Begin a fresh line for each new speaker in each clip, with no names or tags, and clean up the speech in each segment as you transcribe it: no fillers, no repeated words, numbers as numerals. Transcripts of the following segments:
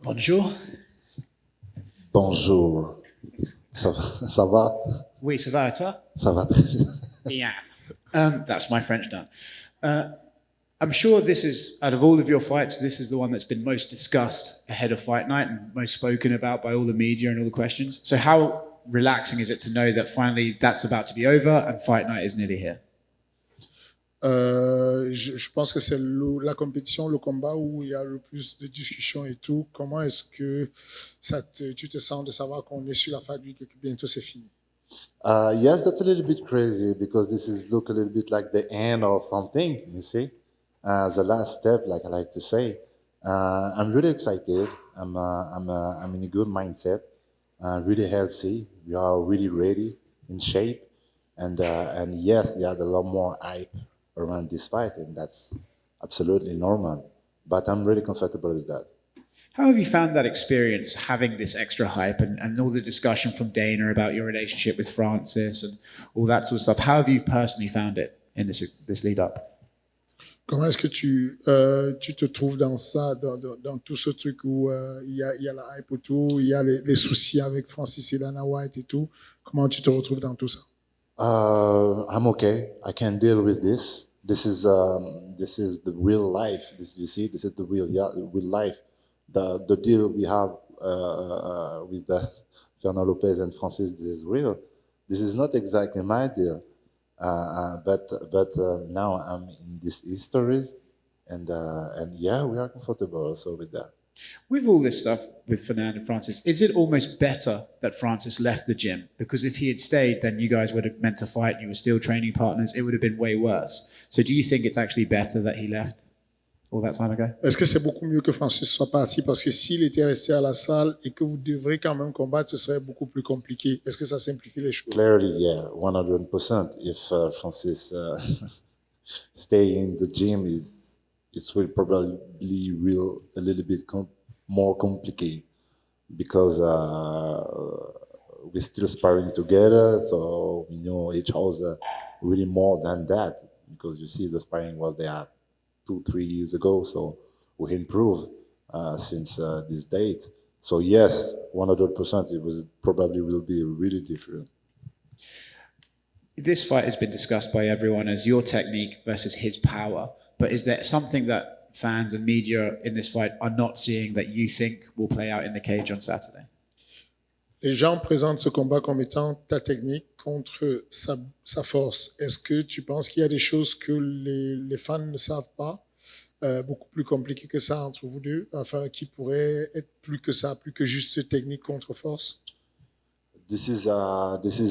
Bonjour.
Bonjour. Ça va?
Oui, ça va et toi?
Ça va très bien.
Yeah. That's my French done. I'm sure this is, out of all of your fights, this is the one that's been most discussed ahead of fight night and most spoken about by all the media and all the questions. So how relaxing is it to know that finally that's about to be over and fight night is nearly here?
Je pense que c'est la compétition, le combat où il y a le plus de discussions et tout. Comment est-ce que tu te sens de savoir qu'on est sur la fin et que bientôt c'est fini?
Yes, that's a little bit crazy because this is look a little bit like the end of something, you see? The last step, like I like to say. I'm really excited. I'm in a good mindset, really healthy. We are really ready, in shape. And yes, yeah, there's a lot more hype around this fight, and that's absolutely normal. But I'm really comfortable with that.
How have you found that experience, having this extra hype and all the discussion from Dana about your relationship with Francis and all that sort of stuff? How have you personally found it in this lead up?
Comment est-ce que tu te trouves dans ça, dans tout ce truc où il y a la hype autour, il y a les soucis avec Francis et Dana White et tout? Comment tu te retrouves dans tout ça?
I'm okay. I can deal with this. This is the real life. You see, this is the real life. The deal we have with Fernand Lopez and Francis, this is real. This is not exactly my deal. But now I'm in these histories, and yeah, we are comfortable also with that.
With all this stuff with Fernand and Francis, is it almost better that Francis left the gym? Because if he had stayed, then you guys would have meant to fight and you were still training partners. It would have been way worse. So do you think it's actually better that he left all that time ago?
Est-ce que c'est beaucoup mieux que Francis soit parti? Parce que s'il était resté à la salle et que vous devrez quand même combattre, ce serait beaucoup plus compliqué. Est-ce que ça simplifie les choses?
Clearly, yeah, 100%. If Francis stay in the gym, it will probably a little bit more complicated because we're still sparring together, so we know each other really more than that. Because you see, the sparring was there 2-3 years ago, so we improved since this date. So yes, 100%, it was probably will be really different.
This fight has been discussed by everyone as your technique versus his power. But is there something that fans and media in this fight are not seeing that you think will play out in the cage on Saturday?
Les gens présentent ce combat comme étant ta technique contre sa force. Est-ce que tu penses qu'il y a des choses que les fans ne savent pas, beaucoup plus compliquées que ça entre vous deux, enfin qui pourraient être plus que ça, plus que juste technique contre force?
This is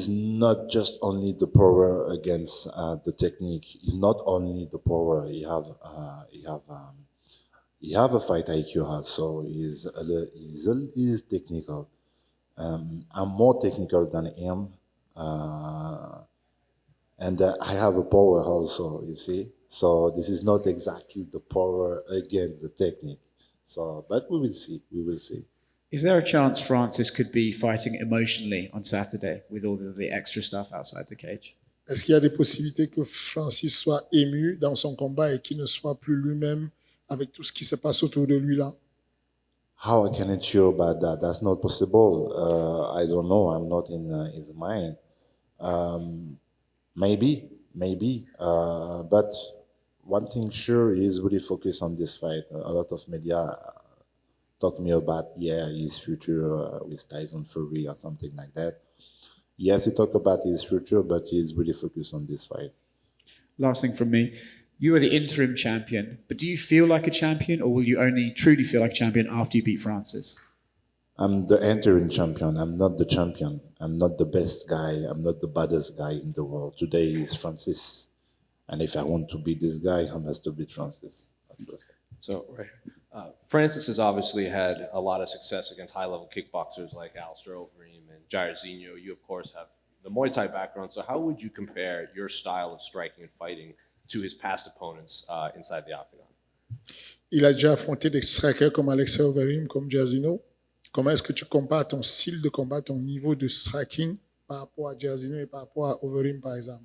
not just only the power against the technique. It's not only the power. You have a fight IQ also. He's technical. I'm more technical than him, and I have a power also. You see, so this is not exactly the power against the technique. So, but we will see. We will see.
Is there a chance Francis could be fighting emotionally on Saturday with all of the extra stuff outside the cage?
Est-ce qu'il y a des possibilités que Francis soit ému dans son combat et qu'il ne soit plus lui-même avec tout ce qui se passe autour de lui là?
How I can ensure about that? That's not possible. I don't know. I'm not in his mind. Maybe. But one thing sure is really focused on this fight. A lot of media talk to me about his future with Tyson Fury or something like that. Yes, he talk about his future, but he's really focused on this fight.
Last thing from me. You are the interim champion, but do you feel like a champion or will you only truly feel like a champion after you beat Francis?
I'm the interim champion. I'm not the champion. I'm not the best guy. I'm not the baddest guy in the world. Today is Francis. And if I want to beat this guy, I must to beat Francis.
So, right. Francis has obviously had a lot of success against high-level kickboxers like Alistair Overeem and Jairzinho. You, of course, have the Muay Thai background. So how would you compare your style of striking and fighting to his past opponents inside the octagon?
Il a déjà affronté des strikers comme Alistair Overeem, comme Jairzinho. Comment est-ce que tu compares ton style de combat, ton niveau de striking par rapport à Jairzinho et par rapport à Overeem, par exemple?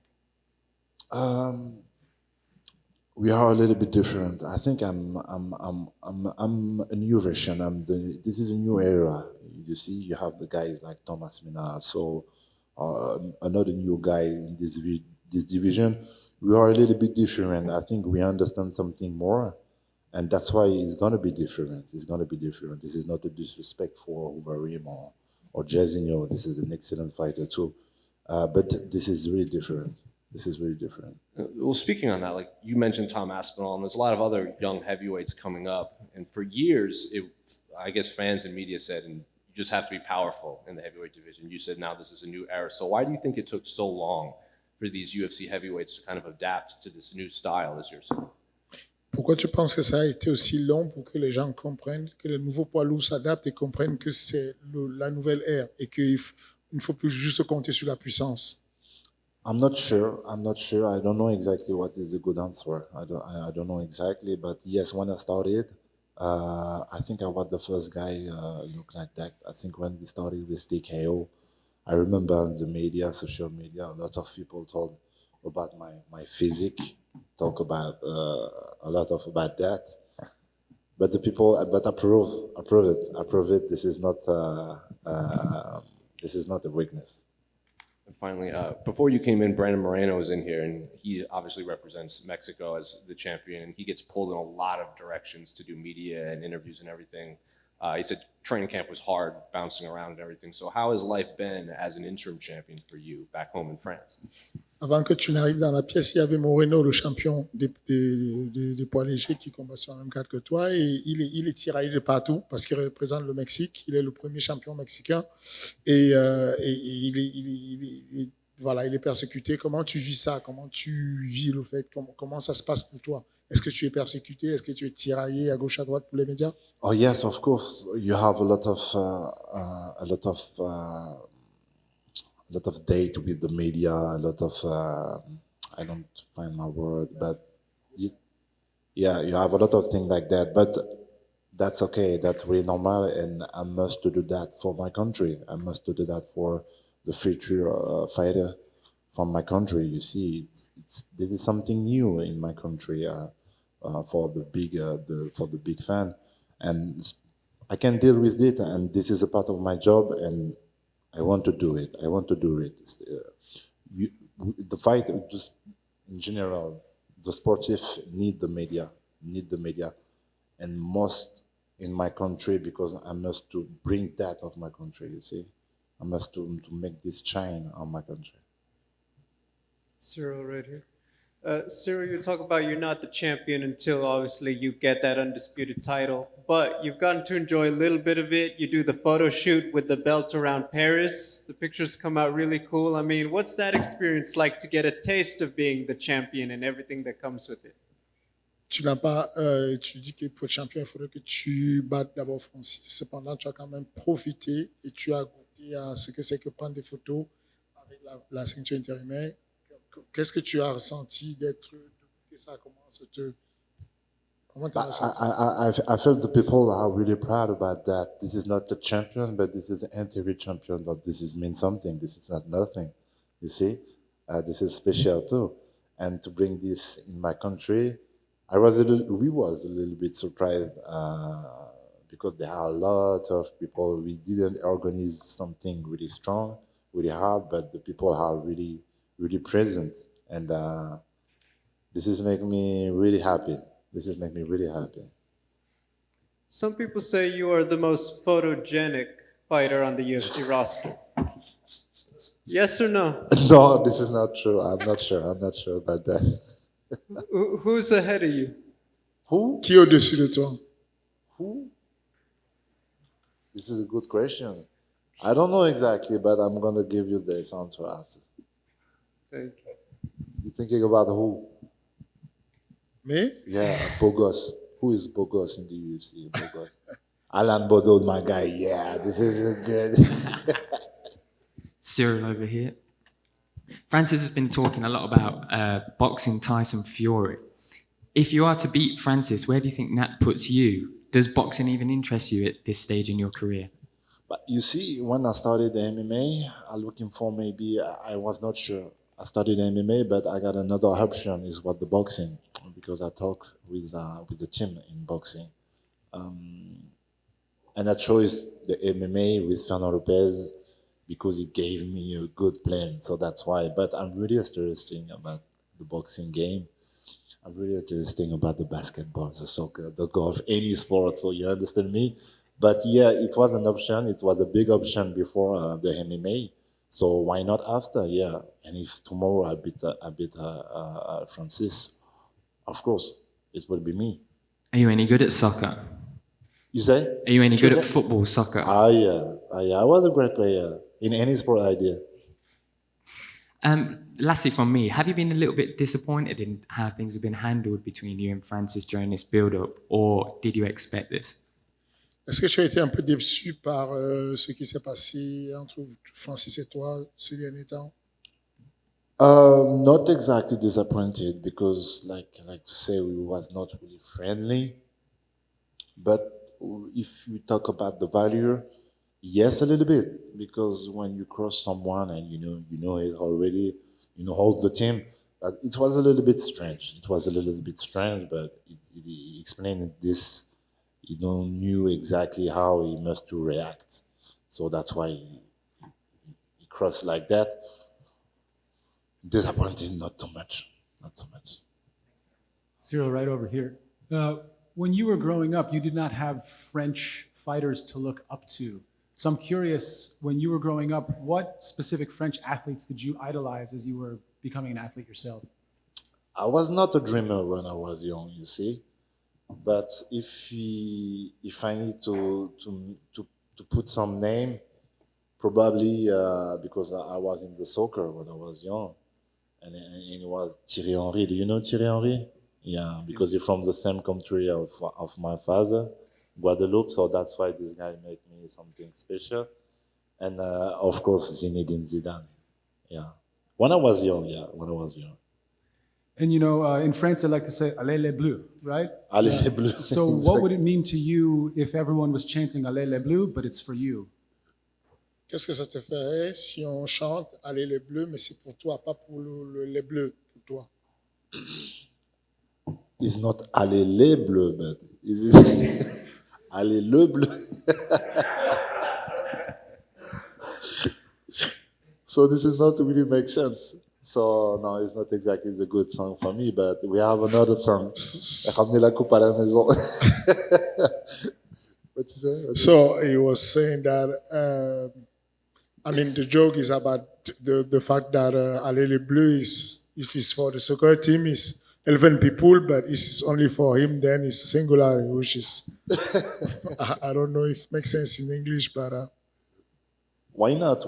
We are a little bit different. I think I'm a new version. This is a new era. You see, you have the guys like Thomas Minard, so another new guy in this division. We are a little bit different. I think we understand something more, and that's why it's gonna be different. It's gonna be different. This is not a disrespect for Ubarim or Jairzinho. This is an excellent fighter too, but this is really different. This is really different.
Well, speaking on that, like you mentioned Tom Aspinall, and there's a lot of other young heavyweights coming up. And for years, I guess fans and media said, and you just have to be powerful in the heavyweight division. You said now this is a new era. So why do you think it took so long for these UFC heavyweights to kind of adapt to this new style, as you're saying?
Pourquoi tu penses que ça a été aussi long pour que les gens comprennent, que les nouveaux poids lourds s'adaptent et comprennent que c'est la nouvelle ère et qu'il ne faut plus juste compter sur la puissance?
I'm not sure. I don't know exactly what is the good answer. I don't know exactly. But yes, when I started, I think I was the first guy look like that. I think when we started with TKO, I remember in the media, social media, a lot of people told about my physique, talk about a lot of about that. But the people, but I prove it. This is not a weakness.
And finally, before you came in, Brandon Moreno was in here, and he obviously represents Mexico as the champion, and he gets pulled in a lot of directions to do media and interviews and everything. He said training camp was hard, bouncing around and everything. So how has life been as an interim champion for you back home in France?
Avant que tu n'arrives dans la pièce, il y avait Moreno, le champion des poids légers qui combat sur la même carte que toi. Et il est tiraillé de partout parce qu'il représente le Mexique. Il est le premier champion mexicain. Et voilà, il est persécuté. Comment tu vis ça? Comment tu vis le fait? Comment ça se passe pour toi? Est-ce que tu es persécuté? Est-ce que tu es tiraillé à gauche, à droite pour les médias?
Oh yes, of course. You have a lot of date with the media, a lot of I don't find my word, but you have a lot of things like that. But that's okay. That's really normal, and I must do that for my country. I must do that for the future fighter from my country. You see, this is something new in my country for the big fan, and I can deal with it. And this is a part of my job, and I want to do it. The fight, just in general, the sportive need the media, and most in my country because I must to bring that of my country. You see, I must to make this shine on my country.
Ciryl, right here. Ciryl, you talk about you're not the champion until obviously you get that undisputed title, but you've gotten to enjoy a little bit of it. You do the photo shoot with the belt around Paris. The pictures come out really cool. I mean, what's that experience like to get a taste of being the champion and everything that comes with it?
Tu n'as pas, tu dis que pour être champion, il faudrait que tu battes d'abord Francis. Cependant, tu as quand même profité et tu as goûté à ce que c'est que prendre des photos avec la ceinture intérimaire. Qu'est-ce que tu as ressenti d'être que ça commence comment tu as ressenti?
I felt the people are really proud about that. This is not the champion, but this is the interim champion. But this means something. This is not nothing. You see, this is special too. And to bring this in my country, we was a little bit surprised because there are a lot of people. We didn't organize something really strong, really hard, but the people are really present, and this is making me really happy.
Some people say you are the most photogenic fighter on the UFC roster. Yes or no?
No, this is not true. I'm not sure about that.
Who's ahead of you?
Who?
Qui est au-dessus de toi?
Who? This is a good question. I don't know exactly, but I'm gonna give you this answer after.
Thank you.
You thinking about who?
Me?
Yeah, Bogos. Who is Bogos in the UFC? Bogos. Alan Bodo, my guy. Yeah, this is good.
Ciryl over here. Francis has been talking a lot about boxing Tyson Fury. If you are to beat Francis, where do you think that puts you? Does boxing even interest you at this stage in your career?
But you see, when I started the MMA, I'm looking for maybe, I was not sure. I studied MMA, but I got another option, is what the boxing. because I talk with the team in boxing. And I chose the MMA with Fernand Lopez because he gave me a good plan. So that's why. But I'm really interested about the boxing game. I'm really interested about the basketball, the soccer, the golf, any sport. So you understand me? But yeah, it was an option. It was a big option before the MMA. So why not after? Yeah. And if tomorrow I beat Francis, of course, it will be me.
Are you any good at soccer?
You say?
Are you any good at football, soccer?
Yeah. I was a great player in any sport I did.
Lastly from me, have you been a little bit disappointed in how things have been handled between you and Francis during this build-up, or did you expect this?
Est-ce que tu as été un peu déçu par ce qui s'est passé entre Francis et toi ces derniers temps?
Not exactly disappointed because, like to say, we was not really friendly. But if you talk about the value, yes, a little bit, because when you cross someone and you know it already, hold the team. But it was a little bit strange. It was a little bit strange, but he explained this. He knew exactly how he must to react, so that's why he crossed like that. Disappointed, not too much.
Ciryl, right over here. When you were growing up, you did not have French fighters to look up to. So I'm curious, when you were growing up, what specific French athletes did you idolize as you were becoming an athlete yourself?
I was not a dreamer when I was young, you see. But if I need to put some name, probably because I was in the soccer when I was young, and it was Thierry Henry. Do you know Thierry Henry? Yeah, because he's from the same country of my father, Guadeloupe. So that's why this guy made me something special. And of course, Zinedine Zidane. Yeah, when I was young.
And in France, they like to say "Allez les Bleus," right?
Allez les Bleus.
So what would it mean to you if everyone was chanting "Allez les Bleus," but it's for you?
Qu'est-ce que ça te ferait si on chante « Allez les Bleus », mais c'est pour toi, pas pour les Bleus, pour toi?
It's not Allez les Bleus, but is it Allez le Bleu? So this is not really make sense. So no, it's not exactly the good song for me, but we have another song. Ramener la coupe à la maison. What you say?
So he was saying that, the joke is about the fact that Allez les Bleus is, if it's for the soccer team, is 11 people, but if it's only for him, then it's singular, which is, I don't know if it makes sense in English, but...
Why not?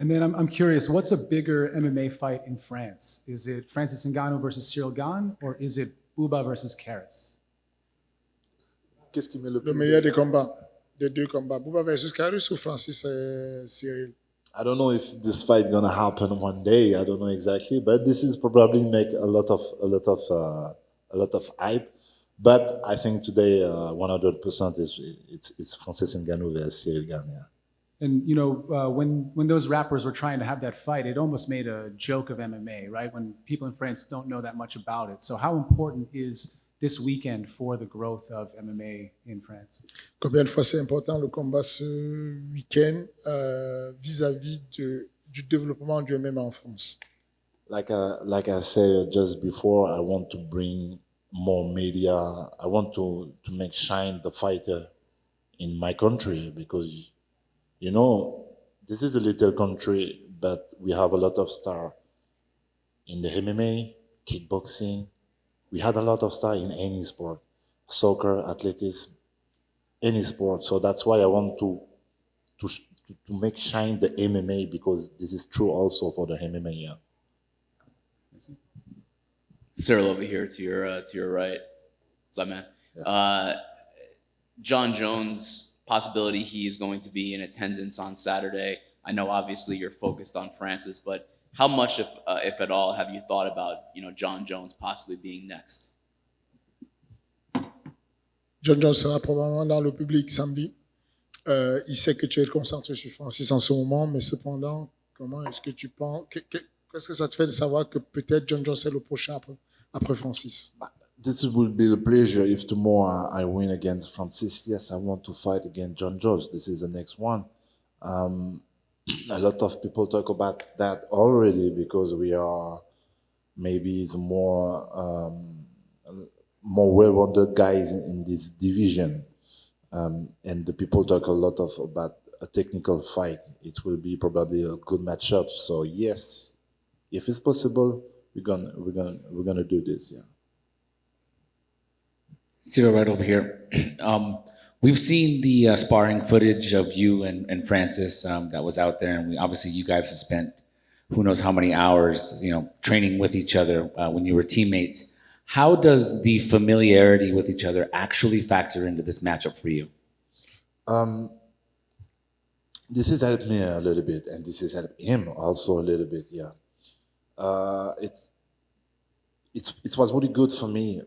And then I'm curious, what's a bigger MMA fight in France? Is it Francis Ngannou versus Ciryl Gane, or is it Bouba versus Karis?
Qu'est-ce qui met le
Le meilleur des combats, des deux combats, Bouba versus Karis ou Francis et Ciryl?
I don't know if this fight gonna happen one day. I don't know exactly, but this is probably make a lot of hype. But I think today 100% it's Francis Ngannou versus Ciryl Gane. Yeah.
And when those rappers were trying to have that fight, it almost made a joke of MMA, right? When people in France don't know that much about it. So how important is this weekend for the growth of MMA in France?
Combien de fois c'est important le combat ce week-end vis-à-vis du développement du MMA en France?
Like I said just before, I want to bring more media. I want to make shine the fighter in my country because, this is a little country, but we have a lot of stars in the MMA, kickboxing. We had a lot of stars in any sport, soccer, athletics, any sport. So that's why I want to make shine the MMA because this is true also for the MMA. Yeah.
Ciryl over here to your right. What's up, man? Jon Jones, possibility he is going to be in attendance on Saturday. I know obviously you're focused on Francis, but how much, if at all, have you thought about Jon Jones possibly being next?
Jon Jones sera probablement dans le public samedi. Il sait que tu es concentré sur Francis en ce moment, mais cependant, comment est-ce que tu penses, qu'est-ce que ça te fait de savoir que peut-être Jon Jones est le prochain après Francis?
This will be the pleasure if tomorrow I win against Francis. Yes, I want to fight against Jon Jones. This is the next one. A lot of people talk about that already because we are maybe the more well-rounded guys in this division. And the people talk a lot about a technical fight. It will be probably a good matchup. So yes, if it's possible, we're gonna do this. Yeah.
Ciryl, right over here. We've seen the sparring footage of you and Francis that was out there, and obviously you guys have spent who knows how many hours, training with each other when you were teammates. How does the familiarity with each other actually factor into this matchup for you?
This has helped me a little bit, and this has helped him also a little bit. Yeah. It was really good for me.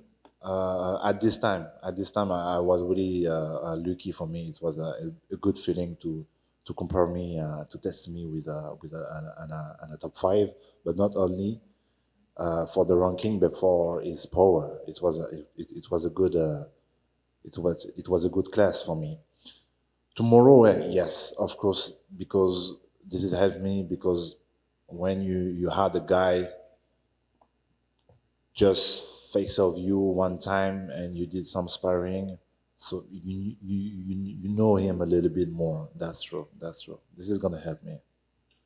At this time, I was really lucky for me. It was a good feeling to compare me, to test me with a top 5, but not only for the ranking, but for his power. It was a good class for me. Tomorrow, yes, of course, because this has helped me. Because when you had a guy just face of you one time and you did some sparring, so you know him a little bit more. That's true. This is gonna help me.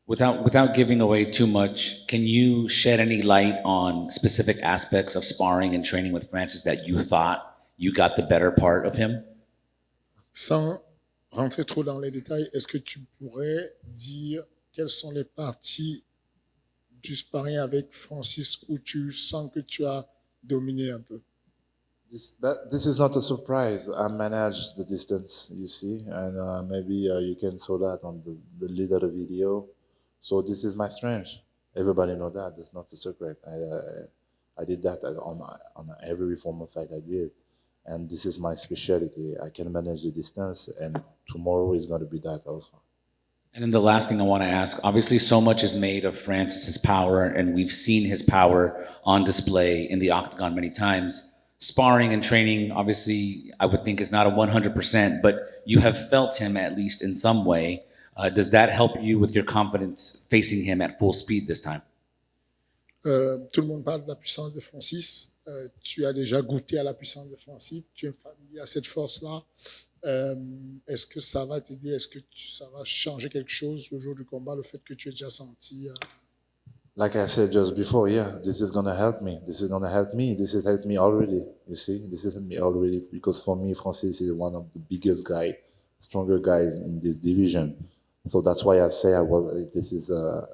Without giving away too much, can you shed any light on specific aspects of sparring and training with Francis that you thought you got the better part of him?
Sans rentrer trop dans les détails, est-ce que tu pourrais dire quelles sont les parties du sparring avec Francis où tu sens que tu as dominé un peu?
This is not a surprise. I managed the distance, you see, and maybe you can saw that on the little video. So this is my strength. Everybody know that. That's not a secret. I did that on every form of fight I did, and this is my specialty. I can manage the distance, and tomorrow is going to be that also.
And then the last thing I want to ask, obviously so much is made of Francis's power, and we've seen his power on display in the octagon many times. Sparring and training, obviously, I would think is not a 100%, but you have felt him at least in some way. Does that help you with your confidence facing him at full speed this time?
Tout le monde parle de la puissance de Francis. Tu as déjà goûté à la puissance de Francis. Tu es familier à cette force-là. Est-ce que ça va t'aider? Est-ce que ça va changer quelque chose le jour du combat, le fait que tu aies déjà senti?
Like I said just before, yeah, this is gonna help me. This has helped me already. You see, this has helped me already because for me, Francis is one of the biggest stronger guys in this division. So that's why I say this is a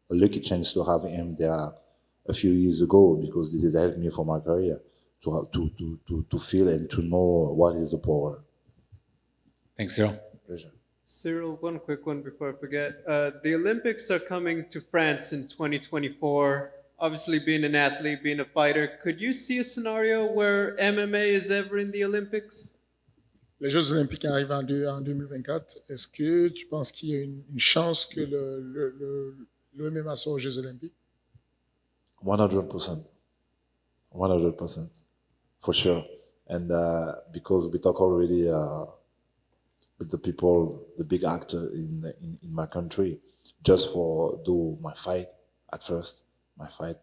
lucky chance to have him there a few years ago, because this has helped me for my career to feel and to know what is the power.
Thanks, Ciryl.
Pleasure.
Ciryl, one quick one before I forget. The Olympics are coming to France in 2024. Obviously, being an athlete, being a fighter, could you see a scenario where MMA is ever in the Olympics?
Les Jeux Olympiques arrivent en 2024. Est-ce que tu penses qu'il y a une chance que le MMA soit aux Jeux Olympiques?
100%. 100%. For sure. And because we talk already with the people, the big actor in my country, just for do my fight at first,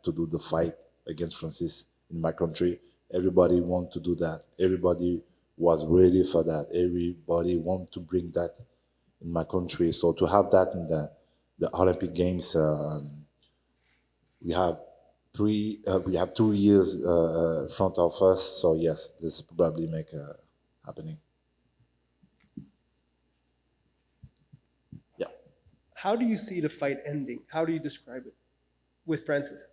to do the fight against Francis in my country. Everybody want to do that. Everybody was ready for that. Everybody want to bring that in my country. So to have that in the Olympic Games, we have 2 years front of us. So yes, this probably make happening. Yeah.
How do you see the fight ending? How do you describe it with Francis?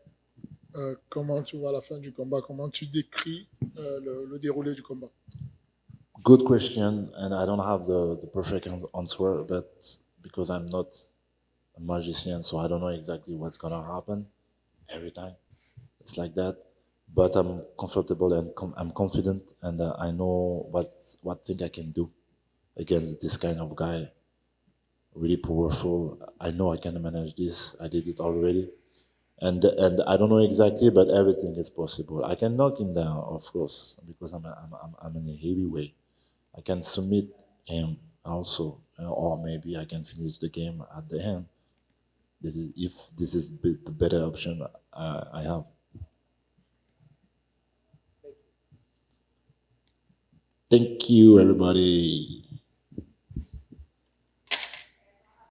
Comment tu vois la fin du combat? Comment tu décris le déroulé du combat?
Good question, and I don't have the perfect answer, but because I'm not a magician, so I don't know exactly what's gonna happen every time. It's like that, but I'm comfortable and I'm confident, and I know what thing I can do against this kind of guy. Really powerful. I know I can manage this. I did it already, and I don't know exactly, but everything is possible. I can knock him down, of course, because I'm in a heavyweight. I can submit him also, or maybe I can finish the game at the end. If this is the better option I have. Thank you, everybody.